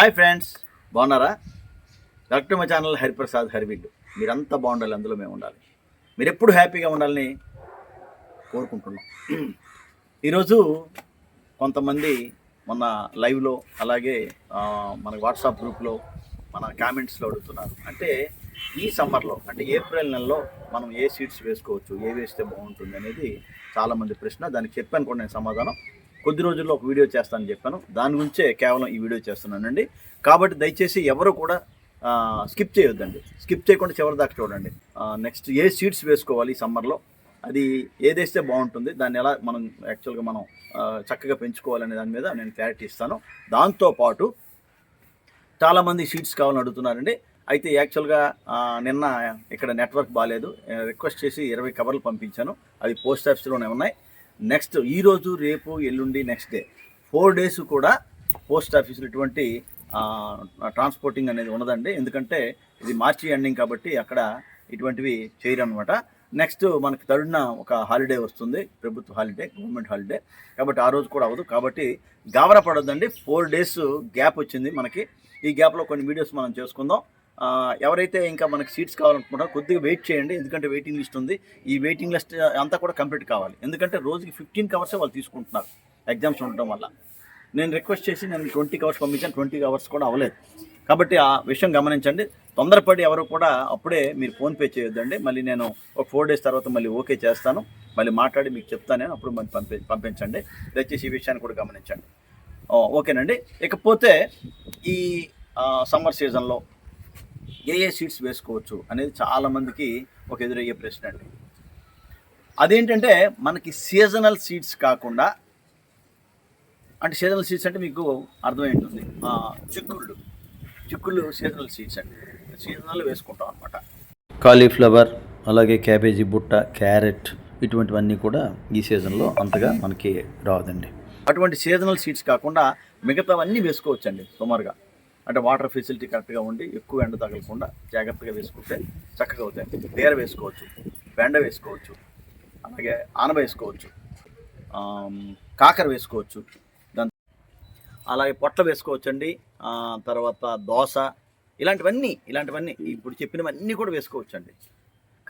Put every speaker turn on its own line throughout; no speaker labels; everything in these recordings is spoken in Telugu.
హాయ్ ఫ్రెండ్స్, బాగున్నారా? Welcome to my channel Hariprasad హరివిల్లు. మీరంతా బాగుండాలి, అందులో మేము ఉండాలి. మీరు ఎప్పుడు హ్యాపీగా ఉండాలని కోరుకుంటున్నాం. ఈరోజు కొంతమంది మొన్న లైవ్లో, అలాగే మన వాట్సాప్ గ్రూప్లో, మన కామెంట్స్లో అడుగుతున్నారు. అంటే ఈ సమ్మర్లో, అంటే ఏప్రిల్ నెలలో మనం ఏ సీడ్స్ వేసుకోవచ్చు, ఏ వేస్తే బాగుంటుంది అనేది చాలామంది ప్రశ్న. దానికి చెప్పాను కూడా నేను సమాధానం. కొద్ది రోజుల్లో ఒక వీడియో చేస్తానని చెప్పాను. దాని గురించే కేవలం ఈ వీడియో చేస్తున్నానండి. కాబట్టి దయచేసి ఎవరు కూడా స్కిప్ చేయొద్దండి. స్కిప్ చేయకుండా చివరి దాకా చూడండి. నెక్స్ట్ ఏ సీడ్స్ వేసుకోవాలి ఈ సమ్మర్లో, అది ఏదేస్తే బాగుంటుంది, దాన్ని ఎలా మనం యాక్చువల్గా మనం చక్కగా పెంచుకోవాలనే దాని మీద నేను క్లారిటీ ఇస్తాను. దాంతోపాటు చాలామంది సీడ్స్ కావాలని అడుగుతున్నారండి. అయితే యాక్చువల్గా నిన్న ఇక్కడ నెట్వర్క్ బాగాలేదు, రిక్వెస్ట్ చేసి 20 కవర్లు పంపించాను. అవి పోస్ట్ ఆఫీస్లోనే ఉన్నాయి. నెక్స్ట్ ఈరోజు, రేపు, ఎల్లుండి, నెక్స్ట్ డే 4 days కూడా పోస్ట్ ఆఫీసులో ఎటువంటి ట్రాన్స్పోర్టింగ్ అనేది ఉండదండి. ఎందుకంటే ఇది మార్చి ఎండింగ్ కాబట్టి అక్కడ ఇటువంటివి చేయరు అనమాట. నెక్స్ట్ మనకి 3rd ఒక హాలిడే వస్తుంది, ప్రభుత్వ హాలిడే, గవర్నమెంట్ హాలిడే. కాబట్టి ఆ రోజు కూడా అవ్వదు. కాబట్టి గాబరా పడొద్దండి. 4 days గ్యాప్ వచ్చింది మనకి. ఈ గ్యాప్లో కొన్ని వీడియోస్ మనం చేసుకుందాం. ఎవరైతే ఇంకా మనకి సీట్స్ కావాలనుకుంటారో కొద్దిగా వెయిట్ చేయండి. ఎందుకంటే వెయిటింగ్ లిస్ట్ ఉంది. ఈ వెయిటింగ్ లిస్ట్ అంతా కూడా కంప్లీట్ కావాలి. ఎందుకంటే రోజుకి 15 కవర్సే వాళ్ళు తీసుకుంటున్నారు ఎగ్జామ్స్ ఉండటం వల్ల. నేను రిక్వెస్ట్ చేసి నేను 20 కవర్స్ పంపించాను, 20 కవర్స్ కూడా అవ్వలేదు. కాబట్టి ఆ విషయం గమనించండి. తొందరపడి ఎవరు కూడా అప్పుడే మీరు ఫోన్పే చేయొద్దండి. మళ్ళీ నేను ఒక 4 days తర్వాత మళ్ళీ ఓకే చేస్తాను, మళ్ళీ మాట్లాడి మీకు చెప్తాను. అప్పుడు మళ్ళీ పంపించండి. దయచేసి ఈ విషయాన్ని కూడా గమనించండి. ఓకేనండి. ఇకపోతే ఈ సమ్మర్ సీజన్లో ఏ సీడ్స్ వేసుకోవచ్చు అనేది చాలామందికి ఒక ఎదురయ్యే ప్రశ్న అండి. అదేంటంటే మనకి సీజనల్ సీడ్స్ కాకుండా, అంటే సీజనల్ సీడ్స్ అంటే మీకు అర్థమైంటుంది, చిక్కుళ్ళు సీజనల్ సీడ్స్ అండి. సీజనల్ వేసుకుంటాం అనమాట. కాలీఫ్లవర్, అలాగే క్యాబేజీ బుట్ట, క్యారెట్, ఇటువంటివన్నీ కూడా ఈ సీజన్లో అంతగా మనకి రాదండి. అటువంటి సీజనల్ సీడ్స్ కాకుండా మిగతావన్నీ వేసుకోవచ్చండి సుమారుగా. అంటే వాటర్ ఫెసిలిటీ కరెక్ట్గా ఉండి, ఎక్కువ ఎండ తగలకుండా జాగ్రత్తగా వేసుకుంటే చక్కగా అవుతాయి. బీర వేసుకోవచ్చు, బెండ వేసుకోవచ్చు, అలాగే ఆనప వేసుకోవచ్చు, కాకర వేసుకోవచ్చు, దాని అలాగే పొట్ల వేసుకోవచ్చండి. తర్వాత దోస, ఇలాంటివన్నీ ఇప్పుడు చెప్పినవన్నీ కూడా వేసుకోవచ్చండి.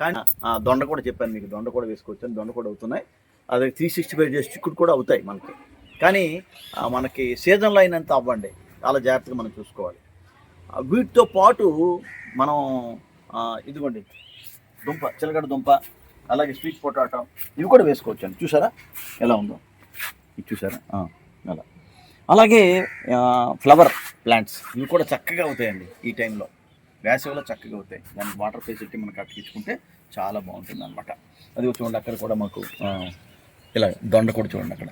కానీ దొండ కూడా చెప్పాను మీకు, దొండ కూడా వేసుకోవచ్చు. దొండ కూడా అవుతున్నాయి. అదే 365 days చిక్కుడు కూడా అవుతాయి మనకి. కానీ మనకి సీజన్లో అయినంత అవ్వండి, చాలా జాగ్రత్తగా మనం చూసుకోవాలి. వీటితో పాటు మనం ఇదిగోండి దుంప, చిలకడ దుంప, అలాగే స్వీట్ పొటాటో, ఇవి కూడా వేసుకోవచ్చు అండి. చూసారా ఎలా ఉందో, ఇది చూసారా అలా. అలాగే ఫ్లవర్ ప్లాంట్స్, ఇవి కూడా చక్కగా అవుతాయండి ఈ టైంలో, వేసవిలో చక్కగా అవుతాయి. దానికి వాటర్ ఫెసిలిటీ మనకు అట్టించుకుంటే చాలా బాగుంటుంది అనమాట. అది చూడండి, అక్కడ కూడా మాకు ఇలా దొండ కూడా చూడండి, అక్కడ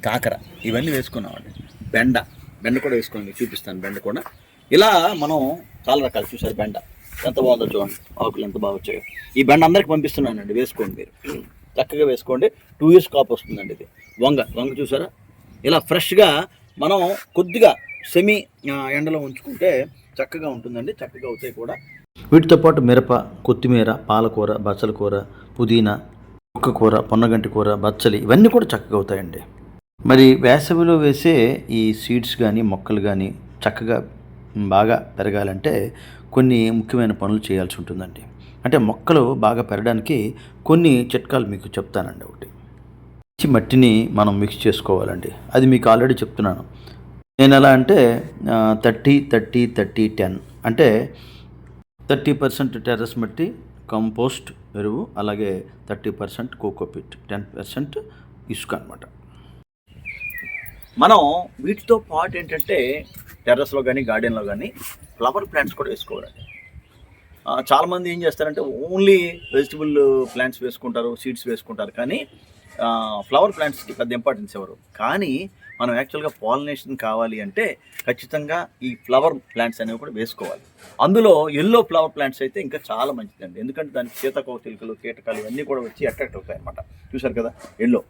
కాకర, ఇవన్నీ వేసుకున్నామండి. బెండ కూడా వేసుకోండి, చూపిస్తాను బెండ కూడా. ఇలా మనం చాలా రకాలు. చూసారు బెండ ఎంత బాగుందో చూడండి, ఆకులు ఎంత బాగా వచ్చాయో. ఈ బెండ అందరికి పంపిస్తున్నానండి, వేసుకోండి మీరు, చక్కగా వేసుకోండి. 2 years కాపు వస్తుందండి ఇది. వంగ చూసారా, ఇలా ఫ్రెష్గా మనం కొద్దిగా సెమీ ఎండలో ఉంచుకుంటే చక్కగా ఉంటుందండి, చక్కగా అవుతాయి కూడా. వీటితో పాటు మిరప, కొత్తిమీర, పాలకూర, బచ్చల కూర, పుదీనా, కూర, పొన్నగంటి కూర, బచ్చలి, ఇవన్నీ కూడా చక్కగా అవుతాయండి. మరి వేసవిలో వేసే ఈ సీడ్స్ కానీ మొక్కలు కానీ చక్కగా బాగా పెరగాలంటే కొన్ని ముఖ్యమైన పనులు చేయాల్సి ఉంటుందండి. అంటే మొక్కలు బాగా పెరగడానికి కొన్ని చిట్కాలు మీకు చెప్తానండి. ఒకటి, మంచి మట్టిని మనం మిక్స్ చేసుకోవాలండి. అది మీకు ఆల్రెడీ చెప్తున్నాను. నేను ఎలా అంటే 30-30-30-10 అంటే 30% టెర్రస్ మట్టి, కంపోస్ట్ ఎరువు, అలాగే 30% కోకోపిట్, 10% ఇసుక అనమాట. మనం వీటితో పాటు ఏంటంటే టెర్రస్లో కానీ గార్డెన్లో కానీ ఫ్లవర్ ప్లాంట్స్ కూడా వేసుకోవాలండి. చాలామంది ఏం చేస్తారంటే ఓన్లీ వెజిటబుల్ ప్లాంట్స్ వేసుకుంటారు, సీడ్స్ వేసుకుంటారు, కానీ ఫ్లవర్ ప్లాంట్స్కి పెద్ద ఇంపార్టెన్స్ ఇవ్వరు. కానీ మనం యాక్చువల్గా పాలినేషన్ కావాలి అంటే ఖచ్చితంగా ఈ ఫ్లవర్ ప్లాంట్స్ అనేవి కూడా వేసుకోవాలి. అందులో ఎల్లో ఫ్లవర్ ప్లాంట్స్ అయితే ఇంకా చాలా మంచిదండి. ఎందుకంటే దానికి సీతాకోకచిలుకలు, కీటకాలు ఇవన్నీ కూడా వచ్చి అట్రాక్ట్ అవుతాయి అన్నమాట. చూసారు కదా ఎల్లో,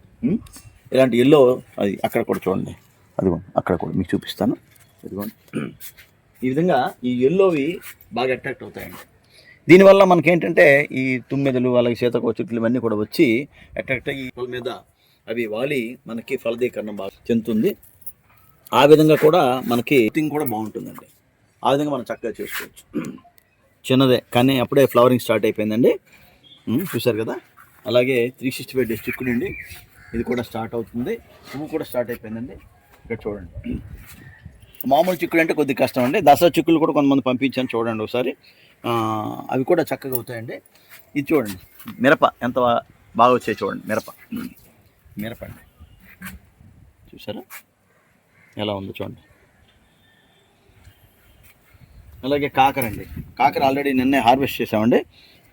ఇలాంటి ఎల్లో, అది అక్కడ కూడా చూడండి, అదిగో అక్కడ కూడా మీకు చూపిస్తాను. ఇదిగోండి, ఈ విధంగా ఈ ఎల్లోవి బాగా అట్రాక్ట్ అవుతాయండి. దీనివల్ల మనకేంటంటే ఈ తుమ్మెదలు, అలాగే సీతాకోకచిలుకలు ఇవన్నీ కూడా వచ్చి అట్రాక్ట్ అయ్యి పూల మీద అవి వాలి మనకి ఫలదీకరణం బాగా చెందుతుంది. ఆ విధంగా కూడా మనకి థింగ్ కూడా బాగుంటుందండి. ఆ విధంగా మనం చక్కగా చేసుకోవచ్చు. చిన్నదే కానీ అప్పుడే ఫ్లవరింగ్ స్టార్ట్ అయిపోయిందండి. చూసారు కదా. అలాగే 365 డేస్ చిక్కుడు అండి, ఇది కూడా స్టార్ట్ అవుతుంది. పువ్వు కూడా స్టార్ట్ అయిపోయిందండి. ఇక్కడ చూడండి. మామూలు చిక్కుడు అంటే కొద్దిగా కష్టం అండి. దసరా చిక్కులు కూడా కొంతమంది పంపించాను, చూడండి ఒకసారి. అవి కూడా చక్కగా అవుతాయండి. ఇది చూడండి, మిరప ఎంత బాగా వచ్చాయి చూడండి. మిరప అండి, చూసారా ఎలా ఉందో చూడండి. అలాగే కాకర అండి, కాకర ఆల్రెడీ నిన్నే హార్వెస్ట్ చేసామండి.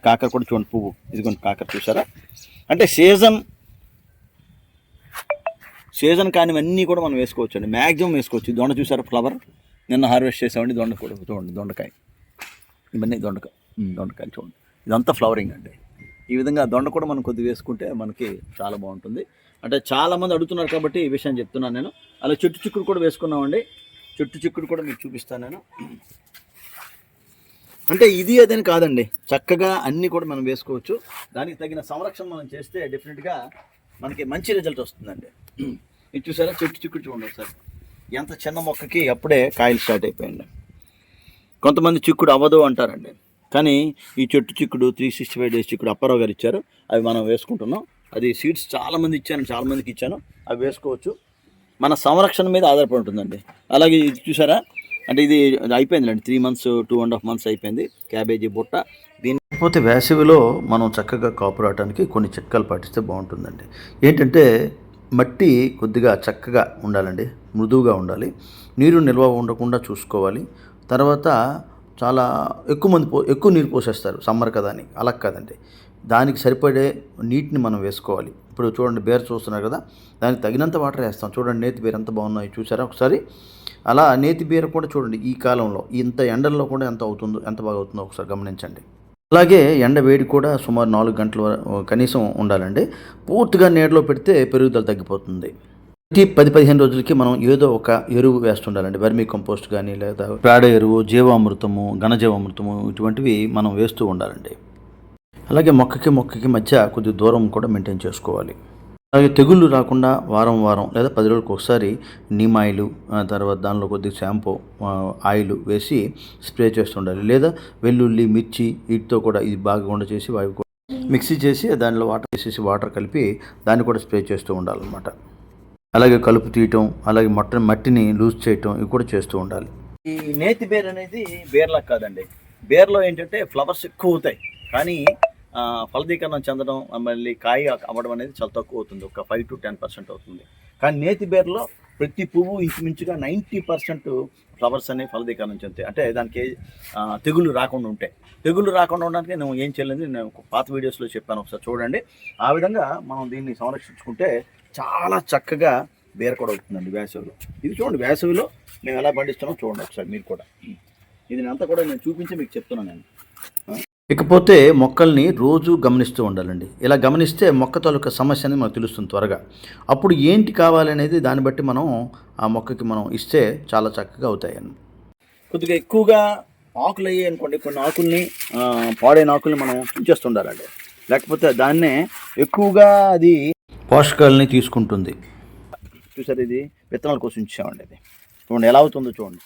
కాకర కూడా చూడండి, పువ్వు ఇదిగోండి కాకర, చూసారా. అంటే సీజన్ కానివన్నీ కూడా మనం వేసుకోవచ్చు అండి, మ్యాక్సిమం వేసుకోవచ్చు. దొండ చూసారా, ఫ్లవర్ నిన్న హార్వెస్ట్ చేసామండి. దొండ కూడా చూడండి, దొండకాయ, ఇవన్నీ దొండకాయలు చూడండి. ఇదంతా ఫ్లవరింగ్ అండి. ఈ విధంగా దొండ కూడా మనం కొద్దిగా వేసుకుంటే మనకి చాలా బాగుంటుంది. అంటే చాలామంది అడుగుతున్నారు కాబట్టి ఈ విషయం చెప్తున్నాను నేను. అలా చెట్టు చిక్కుడు కూడా వేసుకున్నామండి. చెట్టు చిక్కుడు కూడా మీకు చూపిస్తాను నేను. అంటే ఇది అదని కాదండి, చక్కగా అన్నీ కూడా మనం వేసుకోవచ్చు. దానికి తగిన సంరక్షణ మనం చేస్తే డెఫినెట్గా మనకి మంచి రిజల్ట్ వస్తుందండి. ఇది చూసారా, చెట్టు చిక్కుడు చూడండి ఒకసారి. ఎంత చిన్న మొక్కకి అప్పుడే కాయలు స్టార్ట్ అయిపోయింది. కొంతమంది చిక్కుడు అవ్వదు అంటారండి, కానీ ఈ చెట్టు చిక్కుడు 365 డేస్ చిక్కుడు అప్పారావు గారు ఇచ్చారు, అవి మనం వేసుకుంటున్నాం. అది సీడ్స్ చాలామంది ఇచ్చాను, చాలామందికి ఇచ్చాను, అవి వేసుకోవచ్చు. మన సంరక్షణ మీద ఆధారపడి ఉంటుందండి. అలాగే ఇది చూసారా, అంటే ఇది అయిపోయిందండి, 3 months 2.5 months అయిపోయింది క్యాబేజీ బుట్ట. దీనిపోతే వేసవిలో మనం చక్కగా కాపు రావడానికి కొన్ని చిట్కాలు పాటిస్తే బాగుంటుందండి. ఏంటంటే మట్టి కొద్దిగా చక్కగా ఉండాలండి, మృదువుగా ఉండాలి, నీరు నిల్వ ఉండకుండా చూసుకోవాలి. తర్వాత చాలా ఎక్కువ నీరు పోసేస్తారు సమ్మర్ కదా అని, అలా కాదండి, దానికి సరిపడే నీటిని మనం వేసుకోవాలి. ఇప్పుడు చూడండి, బేర చూస్తున్నారు కదా, దానికి తగినంత వాటర్ వేస్తాం. చూడండి నేతి బీర ఎంత బాగున్నాయి చూసారా ఒకసారి. అలా నేతి బీర కూడా చూడండి, ఈ కాలంలో ఇంత ఎండల్లో కూడా ఎంత బాగా అవుతుందో ఒకసారి గమనించండి. అలాగే ఎండ వేడి కూడా సుమారు 4 గంటల కనీసం ఉండాలండి. పూర్తిగా నీడలో పెడితే పెరుగుదల తగ్గిపోతుంది. ప్రతి 10-15 రోజులకి మనం ఏదో ఒక ఎరువు వేస్తుండాలండి. వర్మీ కంపోస్ట్ కానీ, లేదా పేడ ఎరువు, జీవామృతము, ఘనజీవామృతము, ఇటువంటివి మనం వేస్తూ ఉండాలండి. అలాగే మొక్కకి మధ్య కొద్ది దూరం కూడా మెయింటైన్ చేసుకోవాలి. అలాగే తెగుళ్ళు రాకుండా వారం లేదా 10 రోజులకు ఒకసారి నీమ్ ఆయిల్, తర్వాత దానిలో కొద్దిగా షాంపూ, ఆయిల్ వేసి స్ప్రే చేస్తుండాలి. లేదా వెల్లుల్లి, మిర్చి వీటితో కూడా ఇది బాగా చేసి మిక్సీ చేసి దానిలో వాటర్ కలిపి దాన్ని కూడా స్ప్రే చేస్తూ ఉండాలన్నమాట. అలాగే కలుపు తీయటం, అలాగే మట్టిని లూజ్ చేయటం, ఇవి కూడా చేస్తూ ఉండాలి. ఈ నేతి బేర్ అనేది బేర్లా కాదండి. బేర్లో ఏంటంటే ఫ్లవర్స్ ఎక్కువ అవుతాయి, కానీ ఫలదీకరణం చెందడం, మళ్ళీ కాయ అవ్వడం అనేది చాలా తక్కువ అవుతుంది, ఒక 5 to 10% అవుతుంది. కానీ నేతి బేర్లో ప్రతి పువ్వు ఇంచుమించుగా 90% ఫ్లవర్స్ అనేవి ఫలదీకరణం చెందుతాయి. అంటే దానికి తెగుళ్ళు రాకుండా ఉంటాయి. తెగుళ్ళు రాకుండా ఉండడానికి నేను ఏం చేయలేదు, నేను పాత వీడియోస్లో చెప్పాను, ఒకసారి చూడండి. ఆ విధంగా మనం దీన్ని సంరక్షించుకుంటే చాలా చక్కగా బీర కూడా అవుతుందండి వేసవిలో. ఇది చూడండి, వేసవిలో మేము ఎలా పండిస్తున్నామో చూడండి ఒకసారి మీరు కూడా. ఇది అంతా కూడా నేను చూపించి మీకు చెప్తున్నాను నేను. ఇకపోతే మొక్కల్ని రోజు గమనిస్తూ ఉండాలండి. ఇలా గమనిస్తే మొక్క తాలూకా సమస్య అనేది మనకు తెలుస్తుంది త్వరగా. అప్పుడు ఏంటి కావాలనేది దాన్ని బట్టి మనం ఆ మొక్కకి మనం ఇస్తే చాలా చక్కగా అవుతాయని. కొద్దిగా ఎక్కువగా ఆకులు అయ్యాయి అనుకోండి, కొన్ని ఆకుల్ని పాడైన ఆకుల్ని మనం ఉంచేస్తుండాలండి. లేకపోతే దాన్నే ఎక్కువగా అది పోషకాలని తీసుకుంటుంది. చూసారు, ఇది విత్తనాల కోసం ఉంచామండి. ఇది చూడండి ఎలా అవుతుందో చూడండి.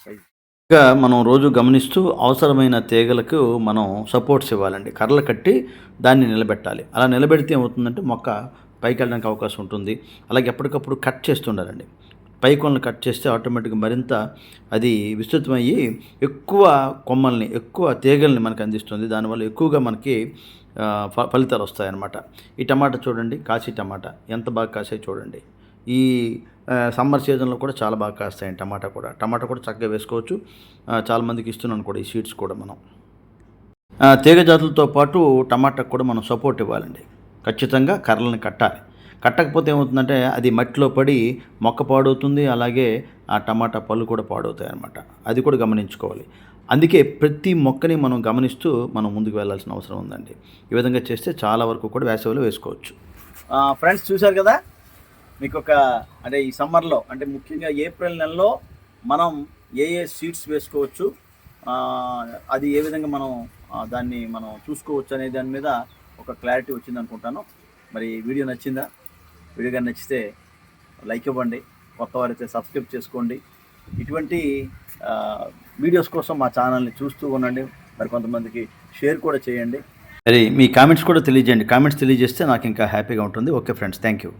ఇంకా మనం రోజు గమనిస్తూ అవసరమైన తీగలకు మనం సపోర్ట్స్ ఇవ్వాలండి. కర్రలు కట్టి దాన్ని నిలబెట్టాలి. అలా నిలబెడితే ఏమవుతుందంటే మొక్క పైకి వెళ్ళడానికి అవకాశం ఉంటుంది. అలాగే ఎప్పటికప్పుడు కట్ చేస్తుండాలండి. పైకొలను కట్ చేస్తే ఆటోమేటిక్గా మరింత అది విస్తృతమయ్యి ఎక్కువ కొమ్మల్ని, ఎక్కువ తీగల్ని మనకు అందిస్తుంది. దానివల్ల ఎక్కువగా మనకి ఫలితాలు వస్తాయన్నమాట. ఈ టమాటా చూడండి, కాశీ టమాటా ఎంత బాగా కాసాయి చూడండి. ఈ సమ్మర్ సీజన్లో కూడా చాలా బాగా కాస్తాయి టమాటా కూడా చక్కగా వేసుకోవచ్చు. చాలామందికి ఇస్తున్నాను కూడా ఈ సీడ్స్ కూడా మనం. తీగ జాతులతో పాటు టమాటాకు కూడా మనం సపోర్ట్ ఇవ్వాలండి. ఖచ్చితంగా కర్రలను కట్టాలి. కట్టకపోతే ఏమవుతుందంటే అది మట్టిలో పడి మొక్క పాడవుతుంది, అలాగే ఆ టమాటా పళ్ళు కూడా పాడవుతాయి అన్నమాట. అది కూడా గమనించుకోవాలి. అందుకే ప్రతి మొక్కని మనం గమనిస్తూ మనం ముందుకు వెళ్ళాల్సిన అవసరం ఉందండి. ఈ విధంగా చేస్తే చాలా వరకు కూడా వేసవిలో వేసుకోవచ్చు. ఫ్రెండ్స్ చూశారు కదా, మీకు అంటే ఈ సమ్మర్లో, అంటే ముఖ్యంగా ఏప్రిల్ నెలలో మనం ఏ సీడ్స్ వేసుకోవచ్చు, అది ఏ విధంగా మనం దాన్ని మనం చూసుకోవచ్చు అనే దాని మీద ఒక క్లారిటీ వచ్చింది అనుకుంటాను. మరి వీడియో నచ్చిందా? వీడియో కానీ నచ్చితే లైక్ ఇవ్వండి, కొత్త వారైతే సబ్స్క్రైబ్ చేసుకోండి. ఇటువంటి వీడియోస్ కోసం మా ఛానల్ని చూస్తూ ఉండండి. మరి కొంతమందికి షేర్ కూడా చేయండి. మరి మీ కామెంట్స్ కూడా తెలియజేయండి. కామెంట్స్ తెలియజేస్తే నాకు ఇంకా హ్యాపీగా ఉంటుంది. Okay friends, thank you.